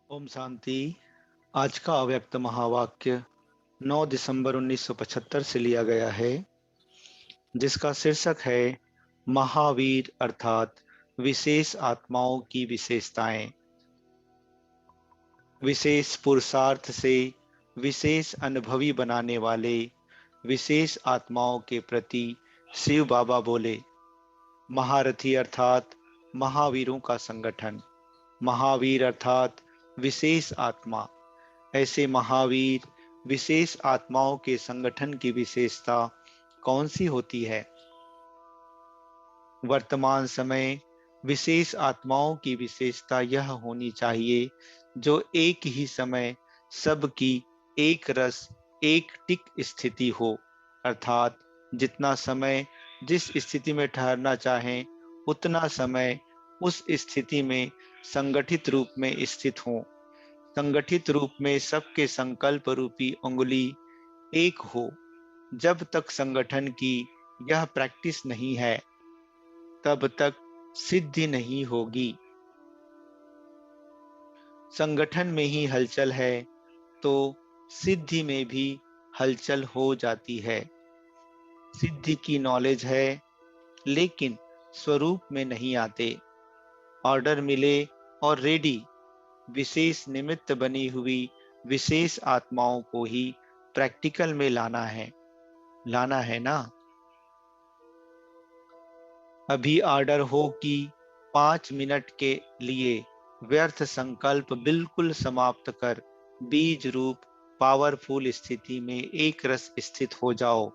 ओम शांति। आज का अव्यक्त महावाक्य 9 दिसंबर 1975 से लिया गया है, जिसका शीर्षक है महावीर अर्थात विशेष आत्माओं की विशेषताएं। विशेष पुरुषार्थ से विशेष अनुभवी बनाने वाले विशेष आत्माओं के प्रति शिव बाबा बोले, महारथी अर्थात महावीरों का संगठन। महावीर अर्थात विशेष आत्मा। ऐसे महावीर विशेष आत्माओं के संगठन की विशेषता कौन सी होती है? वर्तमान समय विशेष आत्माओं की विशेषता यह होनी चाहिए जो एक ही समय सबकी एक रस एक टिक स्थिति हो, अर्थात जितना समय जिस स्थिति में ठहरना चाहें उतना समय उस स्थिति में संगठित रूप में स्थित हो। संगठित रूप में सबके संकल्प रूपी उंगली एक हो। जब तक संगठन की यह प्रैक्टिस नहीं है तब तक सिद्धि नहीं होगी। संगठन में ही हलचल है तो सिद्धि में भी हलचल हो जाती है। सिद्धि की नॉलेज है लेकिन स्वरूप में नहीं आते। ऑर्डर मिले और रेडी, विशेष निमित्त बनी हुई विशेष आत्माओं को ही प्रैक्टिकल में लाना है ना। अभी ऑर्डर हो कि 5 मिनट के लिए व्यर्थ संकल्प बिल्कुल समाप्त कर बीज रूप पावरफुल स्थिति में एक रस स्थित हो जाओ,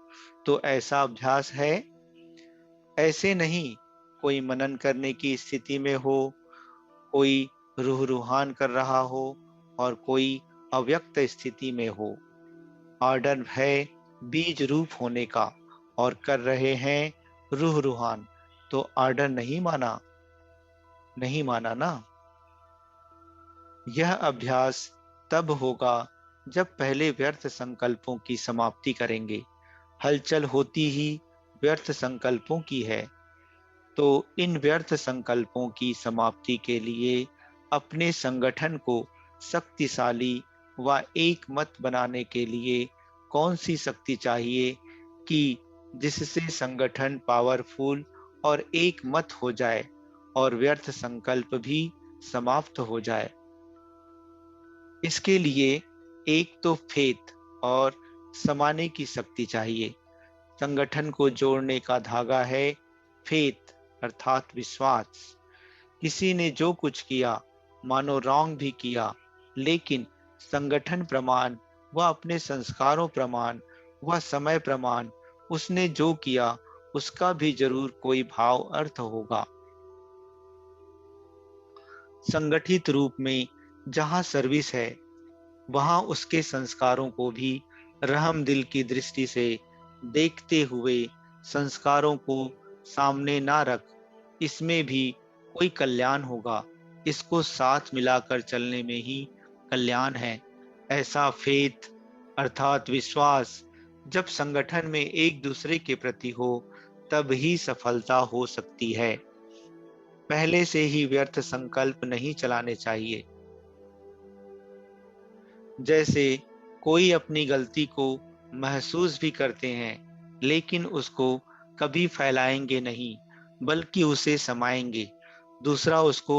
तो ऐसा अभ्यास है? ऐसे नहीं। कोई मनन करने की स्थिति में हो, कोई रूह रूहान कर रहा हो और कोई अव्यक्त स्थिति में हो। ऑर्डर है बीज रूप होने का और कर रहे हैं रूह रूहान, तो ऑर्डर नहीं माना ना। यह अभ्यास तब होगा जब पहले व्यर्थ संकल्पों की समाप्ति करेंगे। हलचल होती ही व्यर्थ संकल्पों की है, तो इन व्यर्थ संकल्पों की समाप्ति के लिए अपने संगठन को शक्तिशाली व एक मत बनाने के लिए कौन सी शक्ति चाहिए कि जिससे संगठन पावरफुल और एक मत हो जाए और व्यर्थ संकल्प भी समाप्त हो जाए? इसके लिए एक तो फेथ और समाने की शक्ति चाहिए। संगठन को जोड़ने का धागा है फेथ अर्थात विश्वास। किसी ने जो कुछ किया, मानो रॉन्ग भी किया, लेकिन संगठन प्रमाण व अपने संस्कारों प्रमाण व समय प्रमाण उसने जो किया उसका भी जरूर कोई भाव अर्थ होगा। संगठित रूप में जहाँ सर्विस है वहाँ उसके संस्कारों को भी रहम दिल की दृष्टि से देखते हुए संस्कारों को सामने ना रख, इसमें भी कोई कल्याण होगा। इसको साथ मिलाकर चलने में ही कल्याण है। ऐसा फेथ अर्थात विश्वास जब संगठन में एक दूसरे के प्रति हो तब ही सफलता हो सकती है। पहले से ही व्यर्थ संकल्प नहीं चलाने चाहिए। जैसे कोई अपनी गलती को महसूस भी करते हैं लेकिन उसको कभी फैलाएंगे नहीं बल्कि उसे समाएंगे। दूसरा उसको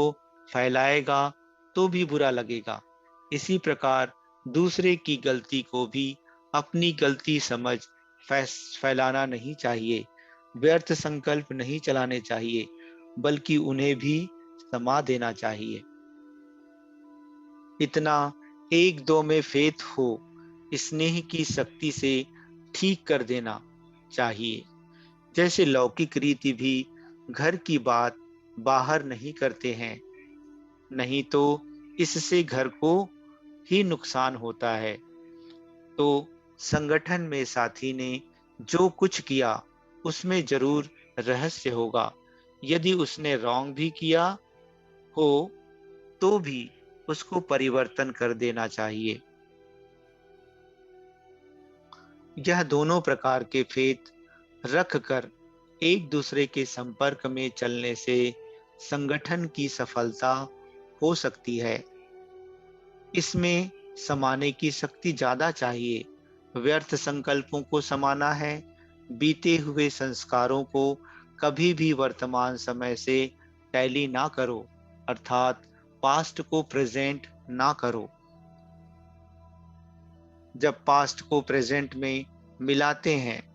फैलाएगा तो भी बुरा लगेगा। इसी प्रकार दूसरे की गलती को भी अपनी गलती समझ फैलाना नहीं चाहिए। व्यर्थ संकल्प नहीं चलाने चाहिए बल्कि उन्हें भी समा देना चाहिए। इतना एक दो में फेथ हो, स्नेह की शक्ति से ठीक कर देना चाहिए। जैसे लौकिक रीति भी घर की बात बाहर नहीं करते हैं, नहीं तो इससे घर को ही नुकसान होता है। तो संगठन में साथी ने जो कुछ किया उसमें जरूर रहस्य होगा। यदि उसने रॉन्ग भी किया हो तो भी उसको परिवर्तन कर देना चाहिए। यह दोनों प्रकार के फेथ रख कर एक दूसरे के संपर्क में चलने से संगठन की सफलता हो सकती है। इसमें समाने की शक्ति ज्यादा चाहिए। व्यर्थ संकल्पों को समाना है। बीते हुए संस्कारों को कभी भी वर्तमान समय से टैली ना करो, अर्थात पास्ट को प्रेजेंट ना करो। जब पास्ट को प्रेजेंट में मिलाते हैं,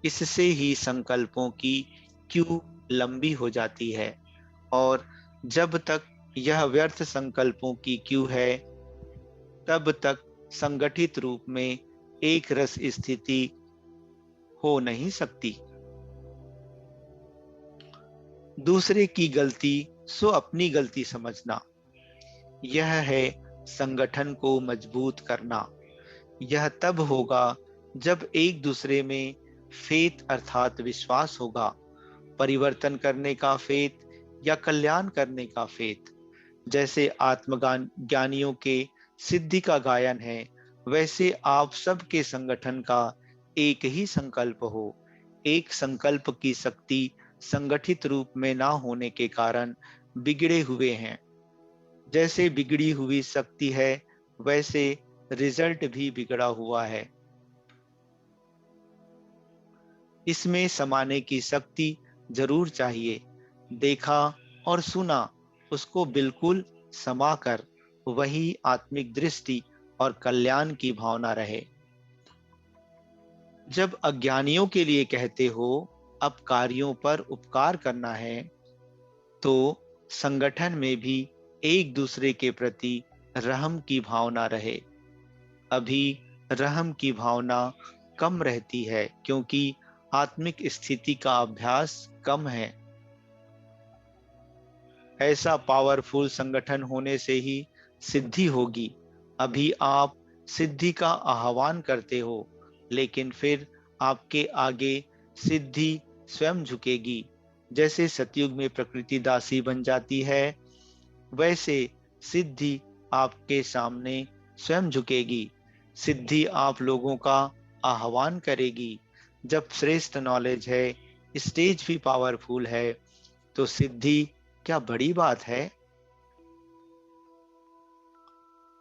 इससे ही संकल्पों की क्यू लंबी हो जाती है। और जब तक यह व्यर्थ संकल्पों की क्यू है, तब तक संगठित रूप में एक रस स्थिति हो नहीं सकती। दूसरे की गलती सो अपनी गलती समझना, यह है संगठन को मजबूत करना। यह तब होगा जब एक दूसरे में फेथ अर्थात विश्वास होगा, परिवर्तन करने का फेथ या कल्याण करने का फेथ। जैसे आत्मज्ञान ज्ञानियों के सिद्धि का गायन है, वैसे आप सबके संगठन का एक ही संकल्प हो। एक संकल्प की शक्ति संगठित रूप में ना होने के कारण बिगड़े हुए हैं। जैसे बिगड़ी हुई शक्ति है, वैसे रिजल्ट भी बिगड़ा हुआ है। इसमें समाने की शक्ति जरूर चाहिए। देखा और सुना, उसको बिल्कुल समा कर वही आत्मिक दृष्टि और कल्याण की भावना रहे। जब अज्ञानियों के लिए कहते हो अब कार्यों पर उपकार करना है, तो संगठन में भी एक दूसरे के प्रति रहम की भावना रहे। अभी रहम की भावना कम रहती है क्योंकि आत्मिक स्थिति का अभ्यास कम है। ऐसा पावरफुल संगठन होने से ही सिद्धि होगी। अभी आप सिद्धि का आह्वान करते हो, लेकिन फिर आपके आगे सिद्धि स्वयं झुकेगी। जैसे सतयुग में प्रकृति दासी बन जाती है, वैसे सिद्धि आपके सामने स्वयं झुकेगी। सिद्धि आप लोगों का आह्वान करेगी। जब श्रेष्ठ नॉलेज है, स्टेज भी पावरफुल है, तो सिद्धि क्या बड़ी बात है।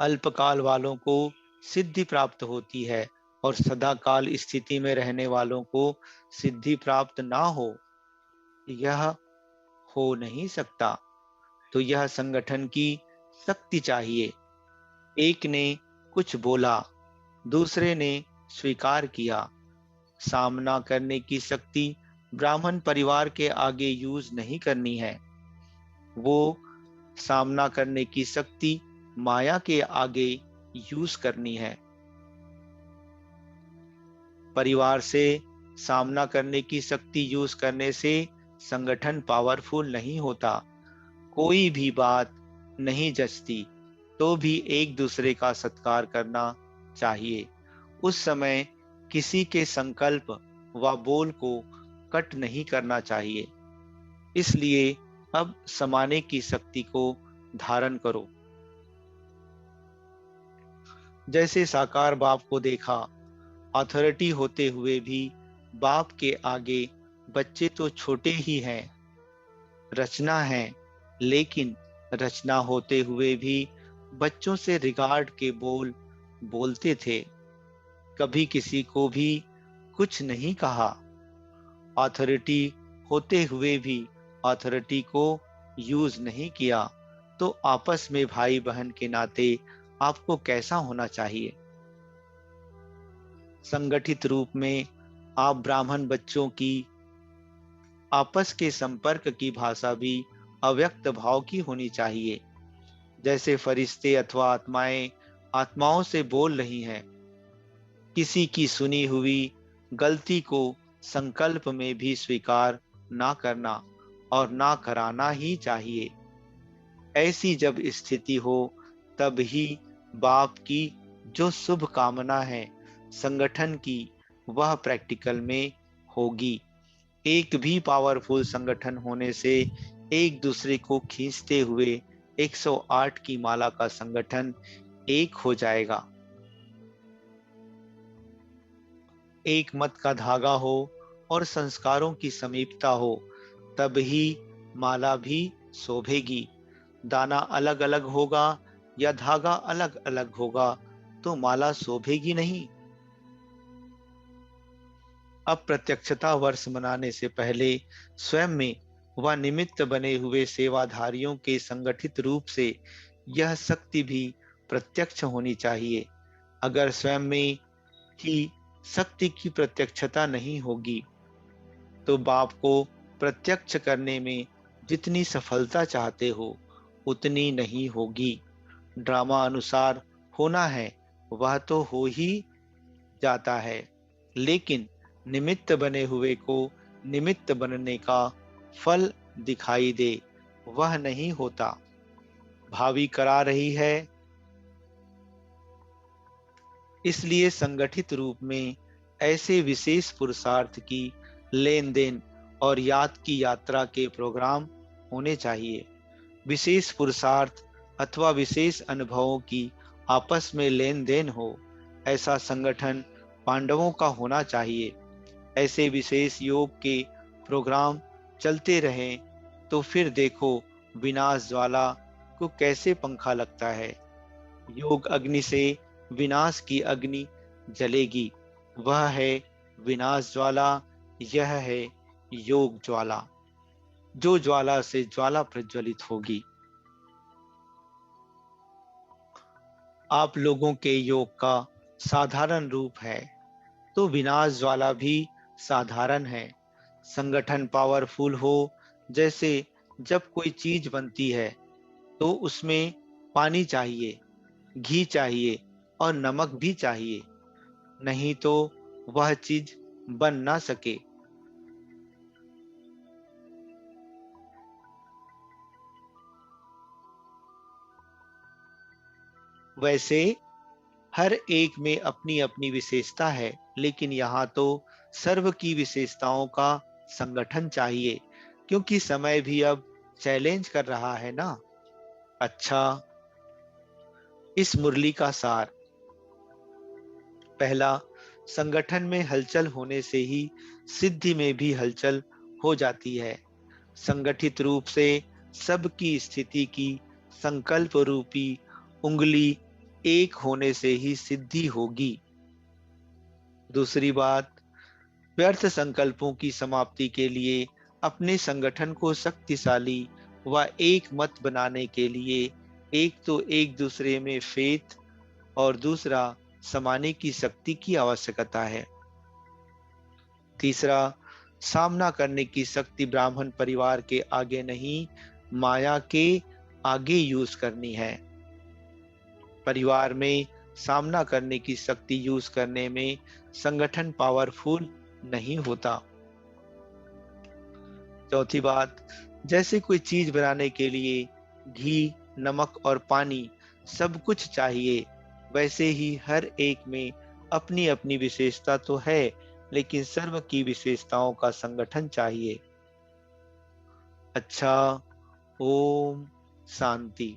अल्पकाल वालों को सिद्धि प्राप्त होती है और सदाकाल स्थिति में रहने वालों को सिद्धि प्राप्त ना हो, यह हो नहीं सकता। तो यह संगठन की शक्ति चाहिए। एक ने कुछ बोला, दूसरे ने स्वीकार किया। सामना करने की शक्ति ब्राह्मण परिवार के आगे यूज नहीं करनी है। वो सामना करने की शक्ति माया के आगे यूज करनी है। परिवार से सामना करने की शक्ति यूज करने से संगठन पावरफुल नहीं होता। कोई भी बात नहीं जचती तो भी एक दूसरे का सत्कार करना चाहिए। उस समय किसी के संकल्प व बोल को कट नहीं करना चाहिए। इसलिए अब समाने की शक्ति को धारण करो। जैसे साकार बाप को देखा, अथॉरिटी होते हुए भी बाप के आगे बच्चे तो छोटे ही हैं। रचना है, लेकिन रचना होते हुए भी बच्चों से रिगार्ड के बोल बोलते थे। कभी किसी को भी कुछ नहीं कहा। अथॉरिटी होते हुए भी अथॉरिटी को यूज नहीं किया, तो आपस में भाई बहन के नाते आपको कैसा होना चाहिए। संगठित रूप में आप ब्राह्मण बच्चों की आपस के संपर्क की भाषा भी अव्यक्त भाव की होनी चाहिए। जैसे फरिश्ते अथवा आत्माएं आत्माओं से बोल रही हैं। किसी की सुनी हुई गलती को संकल्प में भी स्वीकार ना करना और ना कराना ही चाहिए। ऐसी जब स्थिति हो, तब ही बाप की जो शुभ कामना है संगठन की, वह प्रैक्टिकल में होगी। एक भी पावरफुल संगठन होने से एक दूसरे को खींचते हुए 108 की माला का संगठन एक हो जाएगा। एक मत का धागा हो और संस्कारों की समीपता हो, तब ही माला भी शोभेगी। दाना अलग अलग होगा या धागा अलग अलग होगा तो माला शोभेगी नहीं। अप्रत्यक्षता वर्ष मनाने से पहले स्वयं में व निमित्त बने हुए सेवाधारियों के संगठित रूप से यह शक्ति भी प्रत्यक्ष होनी चाहिए। अगर स्वयं में ही शक्ति की प्रत्यक्षता नहीं होगी तो बाप को प्रत्यक्ष करने में जितनी सफलता चाहते हो उतनी नहीं होगी। ड्रामा अनुसार होना है वह तो हो ही जाता है, लेकिन निमित्त बने हुए को निमित्त बनने का फल दिखाई दे वह नहीं होता। भावी करा रही है, इसलिए संगठित रूप में ऐसे विशेष पुरुषार्थ की लेन देन और याद की यात्रा के प्रोग्राम होने चाहिए। विशेष पुरुषार्थ अथवा विशेष अनुभवों की आपस में लेन देन हो, ऐसा संगठन पांडवों का होना चाहिए। ऐसे विशेष योग के प्रोग्राम चलते रहें तो फिर देखो विनाश ज्वाला को कैसे पंखा लगता है। योग अग्नि से विनाश की अग्नि जलेगी, वह है विनाश ज्वाला, यह है योग ज्वाला, जो ज्वाला से ज्वाला प्रज्वलित होगी। आप लोगों के योग का साधारण रूप है तो विनाश ज्वाला भी साधारण है। संगठन पावरफुल हो, जैसे जब कोई चीज बनती है तो उसमें पानी चाहिए, घी चाहिए और नमक भी चाहिए, नहीं तो वह चीज बन ना सके। वैसे हर एक में अपनी अपनी विशेषता है, लेकिन यहाँ तो सर्व की विशेषताओं का संगठन चाहिए, क्योंकि समय भी अब चैलेंज कर रहा है ना। अच्छा, इस मुरली का सार। पहला, संगठन में हलचल होने से ही सिद्धि में भी हलचल हो जाती है। संगठित रूप से सबकी स्थिति की संकल्प रूपी उंगली एक होने से ही सिद्धि होगी। दूसरी बात, व्यर्थ संकल्पों की समाप्ति के लिए अपने संगठन को शक्तिशाली व एक मत बनाने के लिए एक तो एक दूसरे में फेथ और दूसरा समाने की शक्ति की आवश्यकता है। तीसरा, सामना करने की शक्ति ब्राह्मण परिवार के आगे नहीं, माया के आगे यूज करनी है। परिवार में सामना करने की शक्ति यूज करने में संगठन पावरफुल नहीं होता। चौथी बात, जैसे कोई चीज बनाने के लिए घी, नमक और पानी सब कुछ चाहिए, वैसे ही हर एक में अपनी अपनी विशेषता तो है, लेकिन सर्व की विशेषताओं का संगठन चाहिए। अच्छा, ओम शांति।